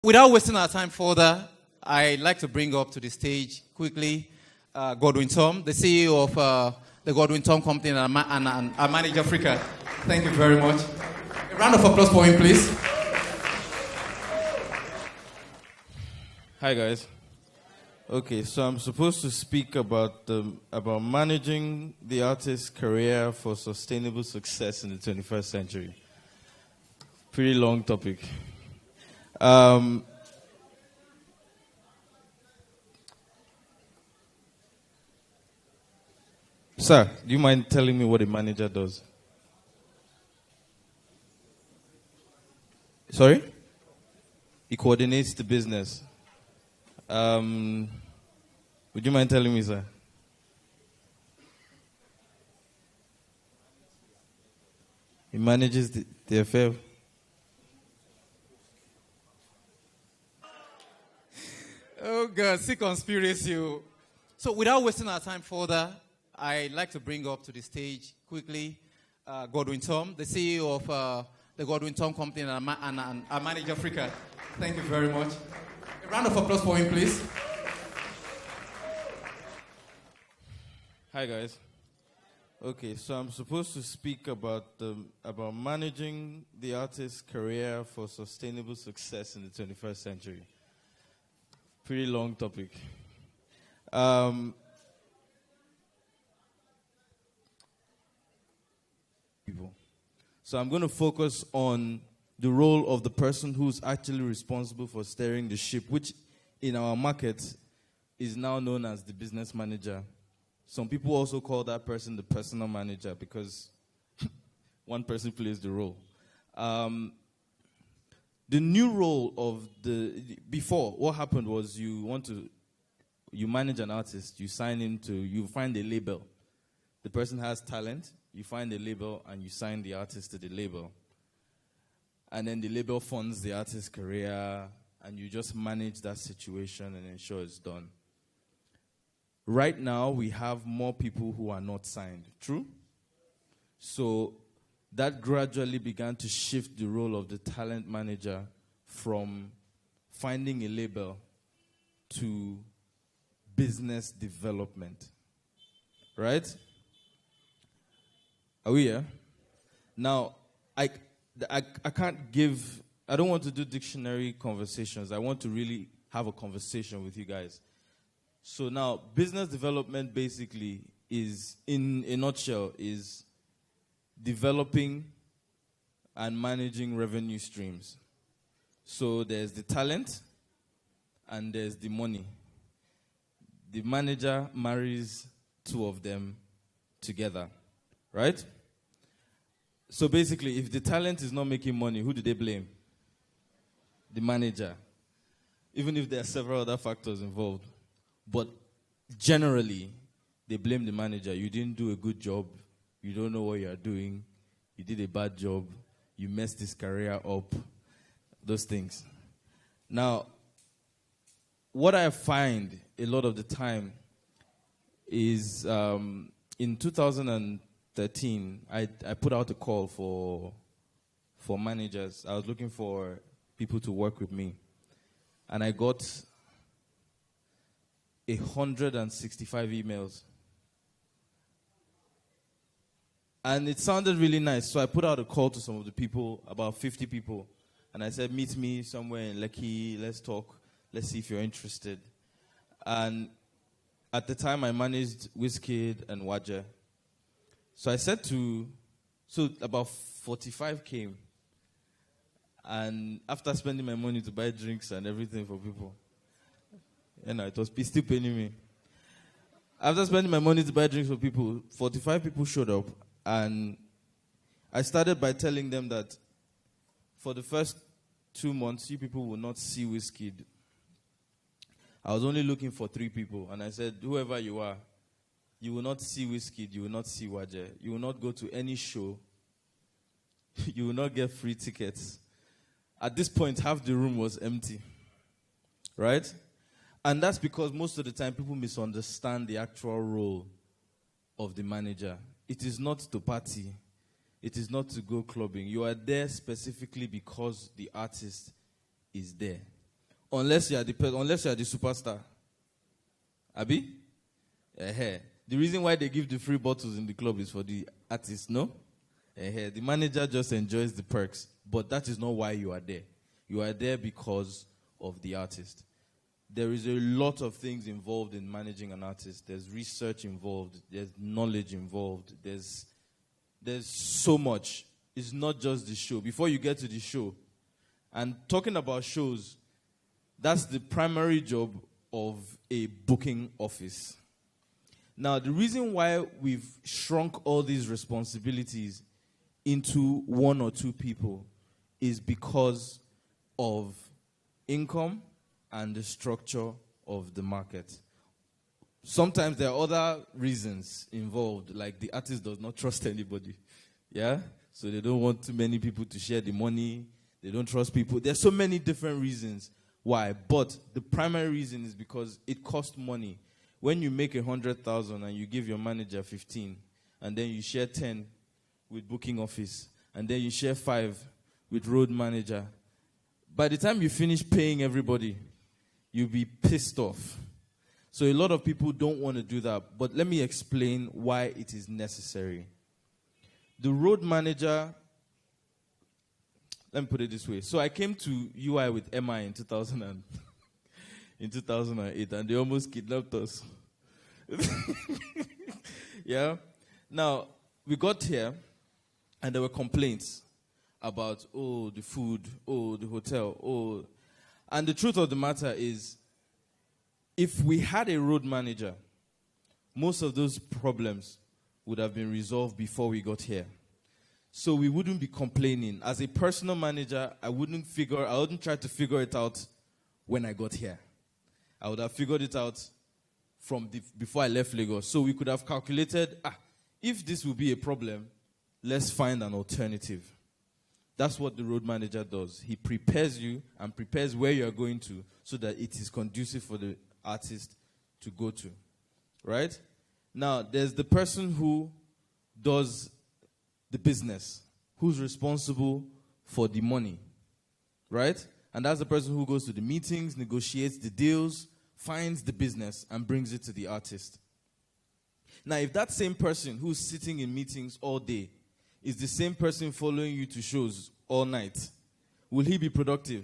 Without wasting our time further, I'd like to bring up to the stage quickly GodwinTom, the CEO of the GodwinTom company and our manager Africa. Thank you very much. A round of applause for him, please. Hi guys. Okay, so I'm supposed to speak about managing the artist's career for sustainable success in the 21st century. Pretty long topic. Sir, do you mind telling me what a manager does? Sorry? He coordinates the business. Would you mind telling me, sir? He manages the affair. Oh God, see conspiracy. So without wasting our time further, I'd like to bring up to the stage quickly GodwinTom, the CEO of the GodwinTom company and our manager Africa. Thank you very much. A round of applause for him, please. Hi guys. Okay, so I'm supposed to speak about managing the artist's career for sustainable success in the 21st century. Pretty long topic. So I'm going to focus on the role of the person who's actually responsible for steering the ship, which in our market is now known as the business manager. Some people also call that person the personal manager because one person plays the role. The new role of before, what happened was you manage an artist, you find a label. The person has talent, you find a label and you sign the artist to the label. And then the label funds the artist's career and you just manage that situation and ensure it's done. Right now, we have more people who are not signed. True? So that gradually began to shift the role of the talent manager from finding a label to business development. Right? Are we here? Now, I don't want to do dictionary conversations. I want to really have a conversation with you guys. So now, business development basically is, in a nutshell, is developing and managing revenue streams. So there's the talent and there's the money. The manager marries two of them together, right? So basically, if the talent is not making money, who do they blame? The manager. Even if there are several other factors involved. But generally, they blame the manager. You didn't do a good job. You don't know what you are doing. You did a bad job. You messed his career up. Those things. Now, what I find a lot of the time is in 2013, I put out a call for managers. I was looking for people to work with me. And I got 165 emails. And it sounded really nice. So I put out a call to some of the people, about 50 people. And I said, meet me somewhere in Lekki. Let's talk. Let's see if you're interested. And at the time, I managed Wizkid and Waja. So I said so about 45 came. And after spending my money to buy drinks and everything for people, it was still paying me. After spending my money to buy drinks for people, 45 people showed up. And I started by telling them that for the first 2 months, you people will not see Wizkid. I was only looking for 3 people. And I said, whoever you are, you will not see Wizkid, you will not see Waje. You will not go to any show. You will not get free tickets. At this point, half the room was empty. Right? And that's because most of the time people misunderstand the actual role of the manager. It is not to party. It is not to go clubbing. You are there specifically because the artist is there. unless you are the superstar. Abi? The reason why they give the free bottles in the club is for the artists, no? The manager just enjoys the perks, but that is not why you are there. You are there because of the artist. There is a lot of things involved in managing an artist. There's research involved. There's knowledge involved. There's so much. It's not just the show. Before you get to the show, and talking about shows, that's the primary job of a booking office. Now, the reason why we've shrunk all these responsibilities into one or two people is because of income and the structure of the market. Sometimes there are other reasons involved, like the artist does not trust anybody. Yeah? So they don't want too many people to share the money. They don't trust people. There's so many different reasons why. But the primary reason is because it costs money. When you make 100,000 and you give your manager 15, and then you share 10 with booking office, and then you share 5 with road manager, by the time you finish paying everybody, you'll be pissed off. So a lot of people don't want to do that. But let me explain why it is necessary. The road manager, let me put it this way. So I came to UI with Emma in 2008, and they almost kidnapped us. Yeah? Now, we got here, and there were complaints about, the food, the hotel, And the truth of the matter is, if we had a road manager, most of those problems would have been resolved before we got here. So we wouldn't be complaining. As a personal manager, I wouldn't try to figure it out when I got here. I would have figured it out before I left Lagos. So we could have calculated, if this will be a problem, let's find an alternative. That's what the road manager does. He prepares you and prepares where you are going to so that it is conducive for the artist to go to. Right? Now, there's the person who does the business, who's responsible for the money. Right? And that's the person who goes to the meetings, negotiates the deals, finds the business, and brings it to the artist. Now, if that same person who's sitting in meetings all day is the same person following you to shows all night, will he be productive?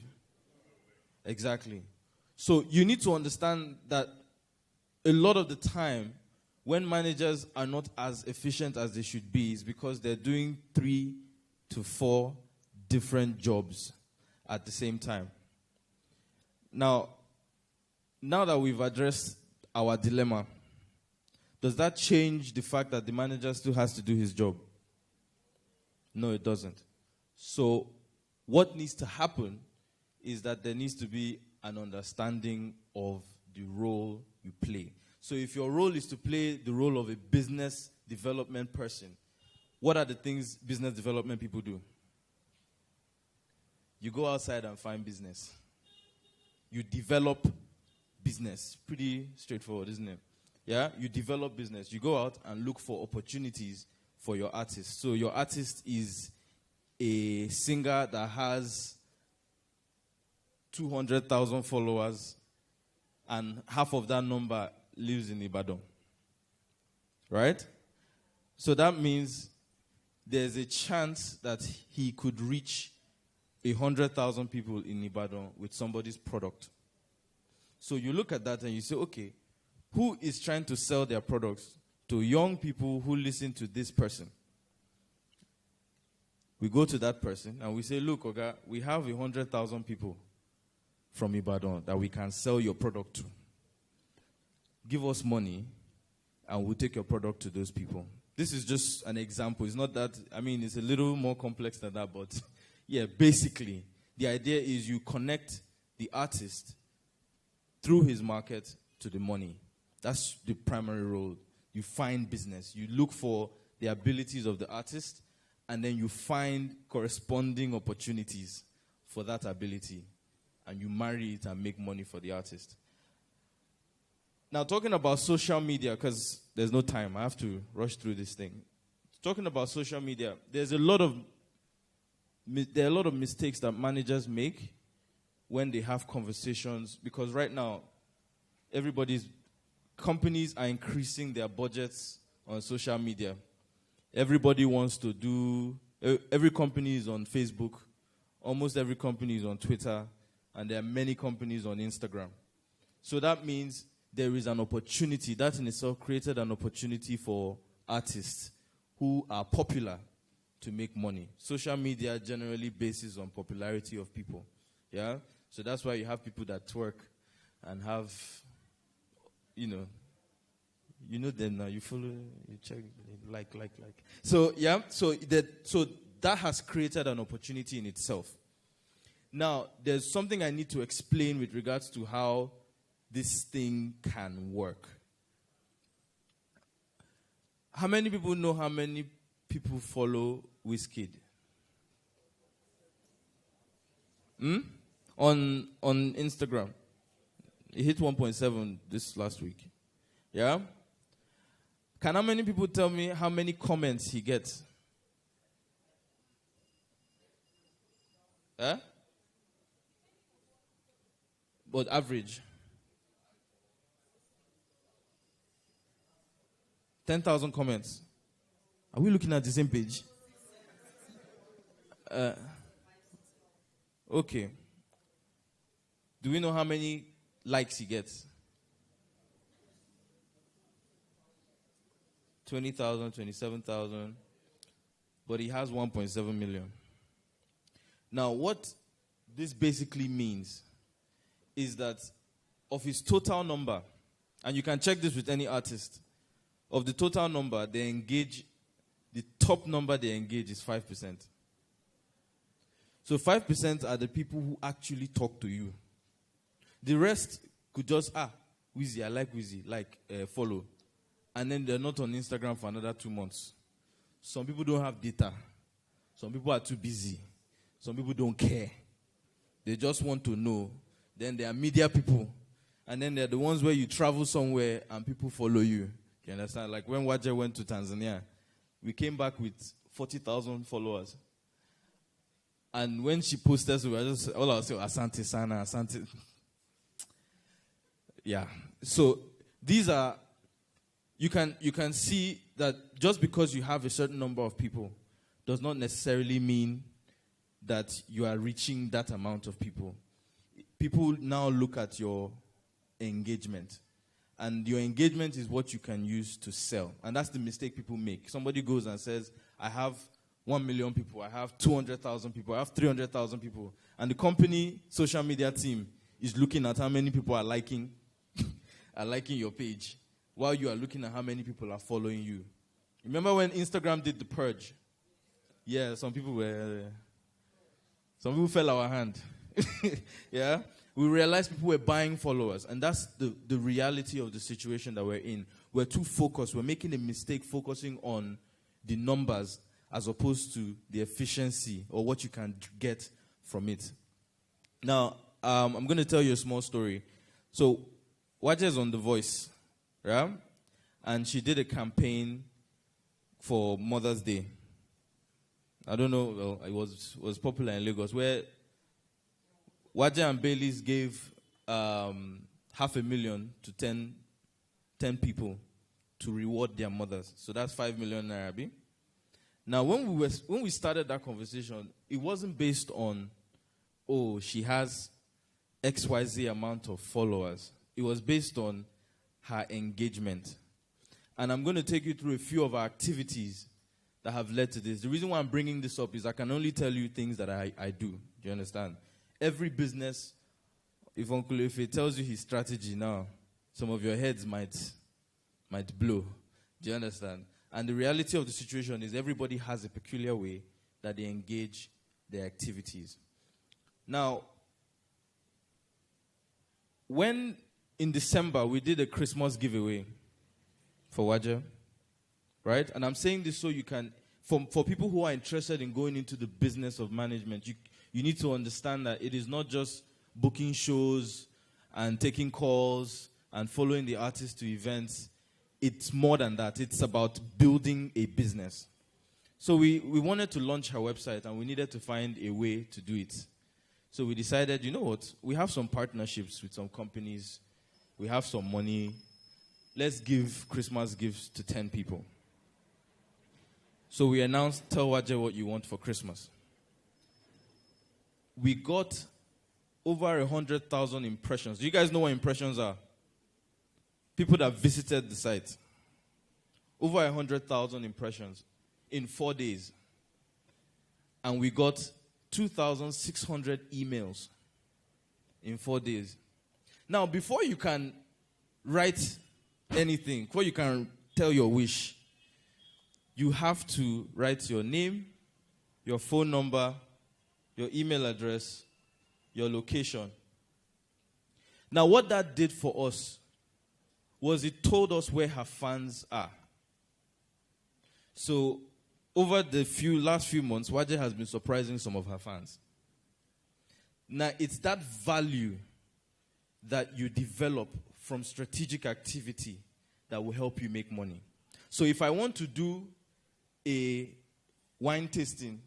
Exactly. So you need to understand that a lot of the time, when managers are not as efficient as they should be, is because they're doing 3 to 4 different jobs at the same time. Now that we've addressed our dilemma, does that change the fact that the manager still has to do his job? No, it doesn't. So what needs to happen is that there needs to be an understanding of the role you play. So if your role is to play the role of a business development person, what are the things business development people do? You go outside and find business. You develop business. Pretty straightforward, isn't it? Yeah? You develop business. You go out and look for opportunities for your artist. So your artist is a singer that has 200,000 followers, and half of that number lives in Ibadan. Right? So that means there's a chance that he could reach 100,000 people in Ibadan with somebody's product. So you look at that and you say, okay, who is trying to sell their products to young people who listen to this person? We go to that person and we say, look, Oga, we have 100,000 people from Ibadan that we can sell your product to. Give us money and we'll take your product to those people. This is just an example. It's not that, it's a little more complex than that, but yeah, basically, the idea is you connect the artist through his market to the money. That's the primary role. You find business. You look for the abilities of the artist, and then you find corresponding opportunities for that ability, and you marry it and make money for the artist. Now, talking about social media, because there's no time, I have to rush through this thing. Talking about social media, there are a lot of mistakes that managers make when they have conversations, because right now, companies are increasing their budgets on social media. Everybody wants to do, every company is on Facebook, almost every company is on Twitter, and there are many companies on Instagram. So that means there is an opportunity, that in itself created an opportunity for artists who are popular to make money. Social media generally bases on popularity of people. Yeah? So that's why you have people that twerk and have, you know them now, you follow, you check, like. So, yeah, so that has created an opportunity in itself. Now, there's something I need to explain with regards to how this thing can work. How many people know how many people follow Wizkid? On Instagram. He hit 1.7 this last week. Yeah? Can how many people tell me how many comments he gets? Huh? But average. 10,000 comments. Are we looking at the same page? Okay. Do we know how many likes he gets? 20,000, 27,000. But he has 1.7 million. Now, what this basically means is that of his total number, and you can check this with any artist, of the total number they engage, the top number they engage is 5%. So 5% are the people who actually talk to you. The rest could just, Wizzy, I like Wizzy, follow. And then they're not on Instagram for another 2 months. Some people don't have data. Some people are too busy. Some people don't care. They just want to know. Then there are media people. And then there are the ones where you travel somewhere and people follow you. You understand? Like when Waje went to Tanzania, we came back with 40,000 followers. And when she posted, we were just, all I was saying, Asante Sana, Asante. Yeah. So these are, you can see that just because you have a certain number of people does not necessarily mean that you are reaching that amount of people. People now look at your engagement. And your engagement is what you can use to sell. And that's the mistake people make. Somebody goes and says, I have 1 million people, I have 200,000 people, I have 300,000 people. And the company social media team is looking at how many people are liking your page, while you are looking at how many people are following you. Remember when Instagram did the purge? Yeah, some people fell our hand. Yeah? We realized people were buying followers, and that's the reality of the situation that we're in. We're too focused. We're making a mistake focusing on the numbers as opposed to the efficiency or what you can get from it. Now, I'm going to tell you a small story. So, Waja's on The Voice, right? And she did a campaign for Mother's Day. I don't know, well, it was popular in Lagos, where Waja and Baileys gave 500,000 to 10 people to reward their mothers. So that's 5 million naira. Now, when we started that conversation, it wasn't based on, she has XYZ amount of followers. It was based on her engagement. And I'm going to take you through a few of our activities that have led to this. The reason why I'm bringing this up is I can only tell you things that I do. Do you understand? Every business, if Uncle Ife tells you his strategy now, some of your heads might blow. Do you understand? And the reality of the situation is everybody has a peculiar way that they engage their activities. Now, when in December we did a Christmas giveaway for Waja, right? And I'm saying this so you can, for people who are interested in going into the business of management, you need to understand that it is not just booking shows and taking calls and following the artist to events. It's more than that. It's about building a business. So we wanted to launch our website, and we needed to find a way to do it. So we decided, you know what? We have some partnerships with some companies. We have some money. Let's give Christmas gifts to 10 people. So we announced, tell Waje what you want for Christmas. We got over 100,000 impressions. Do you guys know what impressions are? People that visited the site. Over 100,000 impressions in 4 days. And we got 2,600 emails in 4 days. Now, before you can write anything, before you can tell your wish, you have to write your name, your phone number, your email address, your location. Now, what that did for us was it told us where her fans are. So, over the last few months, Waje has been surprising some of her fans. Now, it's that value that you develop from strategic activity that will help you make money. So, if I want to do a wine tasting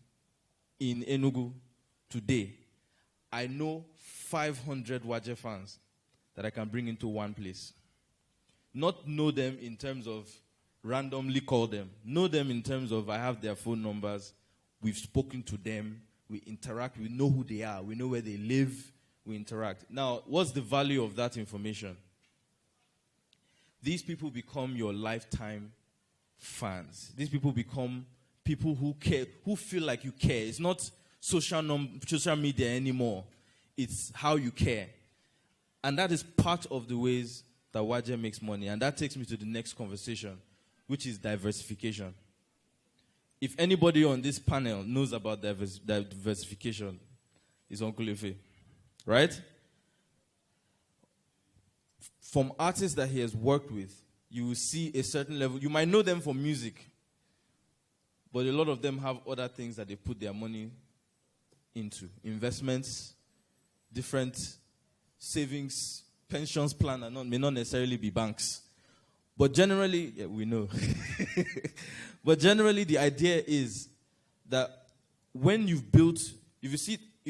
in Enugu today, I know 500 Waje fans that I can bring into one place. Not know them in terms of randomly call them. Know them in terms of I have their phone numbers. We've spoken to them. We interact. We know who they are. We know where they live. We interact. Now, what's the value of that information? These people become your lifetime fans. These people become people who care, who feel like you care. It's not social media anymore. It's how you care. And that is part of the ways that Waje makes money. And that takes me to the next conversation, which is diversification. If anybody on this panel knows about diversification, it's Uncle Ife. Right? From artists that he has worked with, you will see a certain level. You might know them for music, but a lot of them have other things that they put their money into. Investments, different savings, pensions plan, and may not necessarily be banks. But generally, yeah, we know. But generally, the idea is that when you've built, you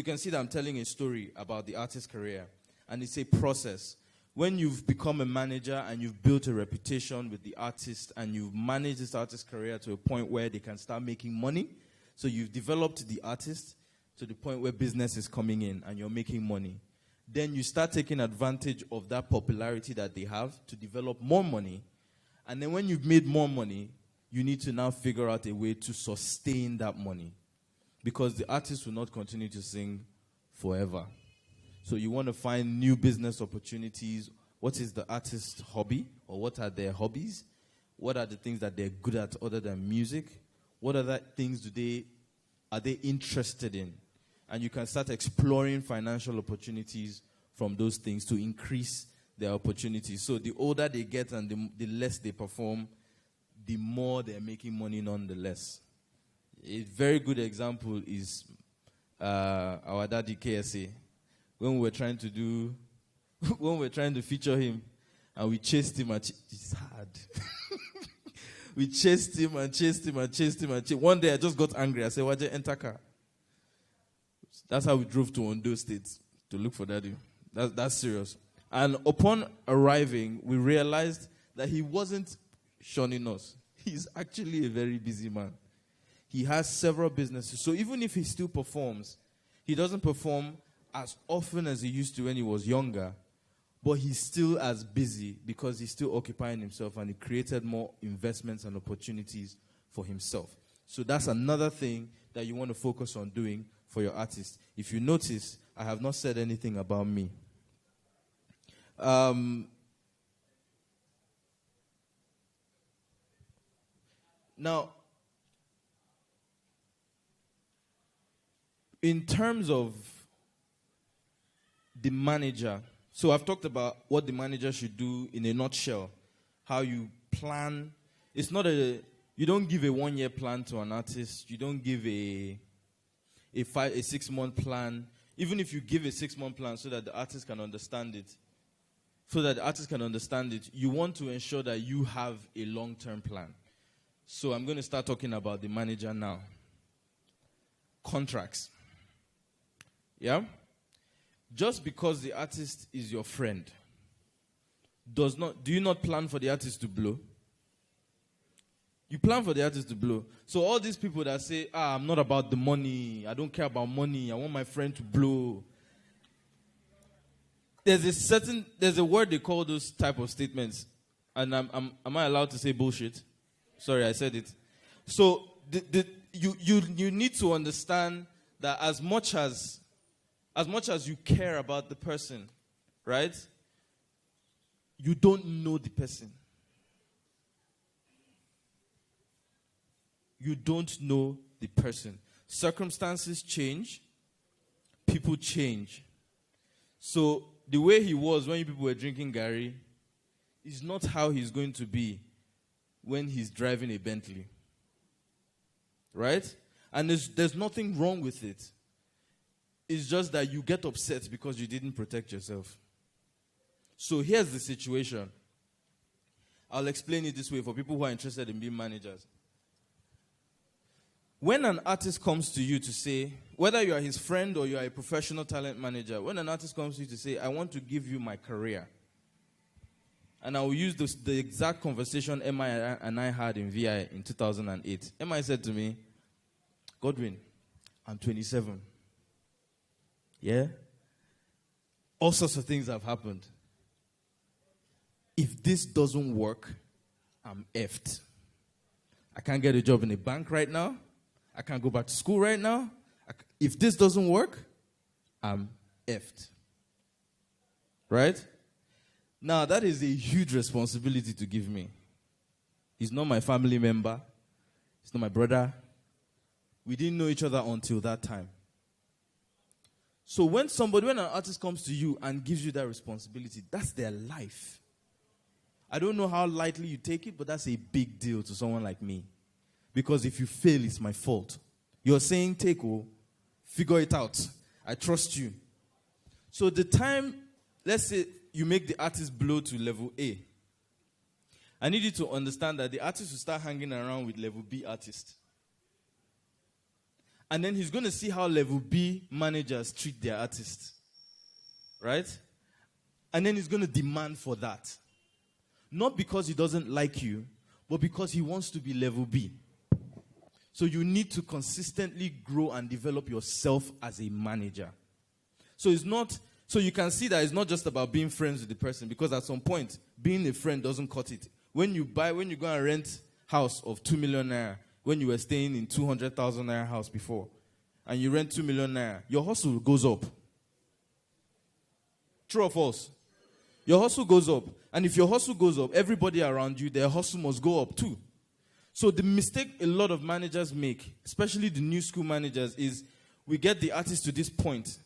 can see that I'm telling a story about the artist's career, and it's a process. When you've become a manager and you've built a reputation with the artist and you've managed this artist's career to a point where they can start making money, so you've developed the artist to the point where business is coming in and you're making money, then you start taking advantage of that popularity that they have to develop more money. And then when you've made more money, you need to now figure out a way to sustain that money, because the artist will not continue to sing forever. So you want to find new business opportunities. What is the artist's hobby, or what are their hobbies? What are the things that they're good at other than music? What other things are they interested in? And you can start exploring financial opportunities from those things to increase their opportunities. So the older they get and the less they perform, the more they're making money nonetheless. A very good example is our daddy KSA. When we were trying to feature him, and we chased him, it's hard. We chased him and chased him and chased him and chased. One day I just got angry. I said, Waje, enter car. That's how we drove to Ondo State to look for daddy. That's serious. And upon arriving, we realized that he wasn't shunning us. He's actually a very busy man. He has several businesses. So even if he still performs, he doesn't perform as often as he used to when he was younger, but he's still as busy because he's still occupying himself, and he created more investments and opportunities for himself. So that's another thing that you want to focus on doing for your artist. If you notice, I have not said anything about me. Now, in terms of the manager, so I've talked about what the manager should do in a nutshell, how you plan. It's not you don't give a 1-year plan to an artist. You don't give a 6-month plan. Even if you give a 6-month plan so that the artist can understand it, you want to ensure that you have a long-term plan. So I'm going to start talking about the manager now. Contracts. Yeah? just because the artist is your friend, do you not plan for the artist to blow? You plan for the artist to blow. So all these people that say, I'm not about the money, I don't care about money, I want my friend to blow. There's a word they call those type of statements. And am I allowed to say bullshit? Sorry, I said it. So you need to understand that as much as you care about the person, right? You don't know the person. You don't know the person. Circumstances change. People change. So the way he was when you people were drinking Gary is not how he's going to be when he's driving a Bentley. Right? And there's nothing wrong with it. It's just that you get upset because you didn't protect yourself. So here's the situation. I'll explain it this way for people who are interested in being managers. When an artist comes to you to say, whether you are his friend or you are a professional talent manager, when an artist comes to you to say, I want to give you my career, and I will use the exact conversation Emma and I had in VI in 2008. Emma said to me, Godwin, I'm 27. Yeah? All sorts of things have happened. If this doesn't work, I'm effed. I can't get a job in a bank right now. I can't go back to school right now. If this doesn't work, I'm effed. Right? Now, that is a huge responsibility to give me. He's not my family member. He's not my brother. We didn't know each other until that time. So when an artist comes to you and gives you that responsibility, that's their life. I don't know how lightly you take it, but that's a big deal to someone like me. Because if you fail, it's my fault. You're saying, figure it out. I trust you. So the time, let's say you make the artist blow to level A. I need you to understand that the artist will start hanging around with level B artists. And then he's going to see how level B managers treat their artists. Right? And then he's going to demand for that. Not because he doesn't like you, but because he wants to be level B. So you need to consistently grow and develop yourself as a manager. So you can see that it's not just about being friends with the person, because at some point, being a friend doesn't cut it. When you go and rent house of 2 million naira, when you were staying in 200,000 naira house before, and you rent 2 million naira, your hustle goes up. True or false? Your hustle goes up. And if your hustle goes up, everybody around you, their hustle must go up too. So the mistake a lot of managers make, especially the new school managers, is we get the artist to this point,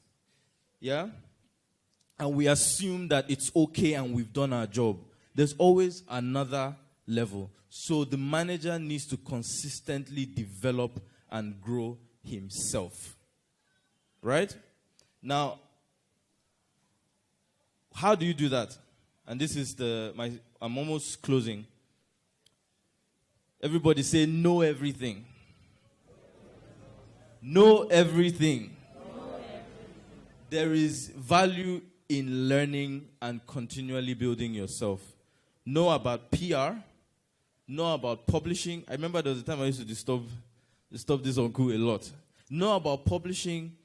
yeah? And we assume that it's okay and we've done our job. There's always another level. So the manager needs to consistently develop and grow himself. Right? Now, how do you do that? And this is I'm almost closing. Everybody say, know everything. Know everything. There is value in learning and continually building yourself. Know about PR. Know about publishing. I remember there was a time I used to disturb this uncle a lot. Know about publishing.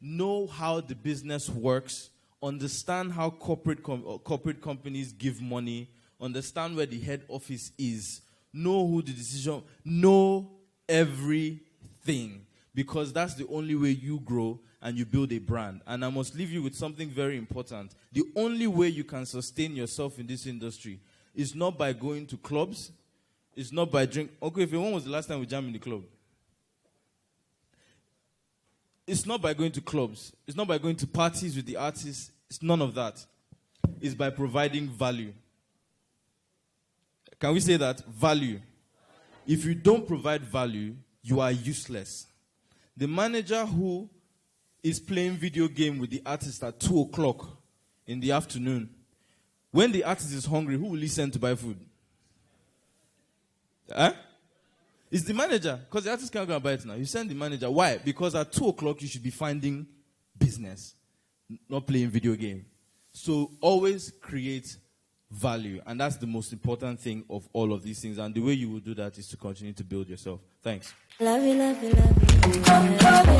Know how the business works. Understand how corporate companies give money. Understand where the head office is. Know who the decision. Know everything. Because that's the only way you grow and you build a brand. And I must leave you with something very important. The only way you can sustain yourself in this industry is not by going to clubs. It's not by drinking. Okay, when was the last time we jammed in the club? It's not by going to clubs. It's not by going to parties with the artists. It's none of that. It's by providing value. Can we say that? Value. If you don't provide value, you are useless. The manager who is playing video game with the artist at 2 o'clock in the afternoon, when the artist is hungry, who will he send to buy food? It's the manager, because the artist can't go and buy it now. You send the manager. Why? Because at 2 o'clock you should be finding business, not playing video game. So always create value, and that's the most important thing of all of these things. And the way you will do that is to continue to build yourself. Thanks. Love you, love you, love you.